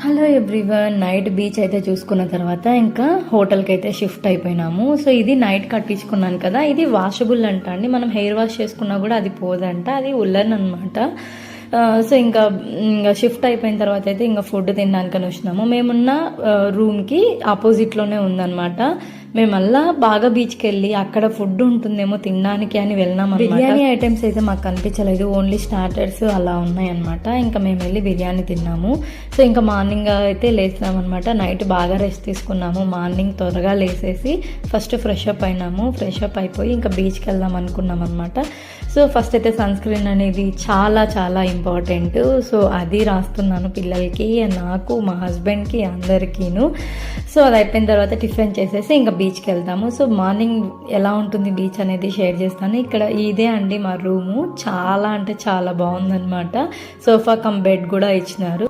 Hello everyone, night beach అయితే చూసుకున్న తర్వాత ఇంకా హోటల్కి అయితే షిఫ్ట్ అయిపోయినాము. సో ఇది నైట్ కట్టించుకున్నాను కదా, ఇది వాషబుల్ అంట అండి. మనం హెయిర్ వాష్ చేసుకున్నా కూడా అది పోదంట, అది ఉల్లన్ అనమాట. సో ఇంకా షిఫ్ట్ అయిపోయిన తర్వాత అయితే ఇంకా ఫుడ్ తినడానికని వచ్చినాము. మేమున్న రూమ్కి ఆపోజిట్లోనే ఉందన్నమాట. మేము మళ్ళా బాగా బీచ్కి వెళ్ళి అక్కడ ఫుడ్ ఉంటుందేమో తినడానికి అని వెళ్ళినాం. బిర్యానీ ఐటమ్స్ అయితే మాకు కనిపించలేదు, ఓన్లీ స్టార్టర్స్ అలా ఉన్నాయన్నమాట. ఇంకా మేము వెళ్ళి బిర్యానీ తిన్నాము. సో ఇంకా మార్నింగ్ అయితే లేచినామన్నమాట. నైట్ బాగా రెస్ట్ తీసుకున్నాము. మార్నింగ్ త్వరగా లేసేసి ఫస్ట్ ఫ్రెష్ అప్ అయినాము. ఫ్రెష్ అప్ అయిపోయి ఇంకా బీచ్కి వెళ్దాం అనుకున్నాం అనమాట. సో ఫస్ట్ అయితే సన్ స్క్రీన్ అనేది చాలా చాలా ఇంపార్టెంట్. సో అది రాస్తున్నాను పిల్లలకి, నాకు, మా హస్బెండ్కి, అందరికీను. సో అది అయిపోయిన తర్వాత టిఫిన్ చేసేసి ఇంకా బీచ్కి వెళ్తాము. సో మార్నింగ్ ఎలా ఉంటుంది బీచ్ అనేది షేర్ చేస్తాను. ఇక్కడ ఇదే అండి మా రూము. చాలా అంటే చాలా బాగుందన్నమాట. సోఫా కమ్ బెడ్ కూడా ఇచ్చినారు.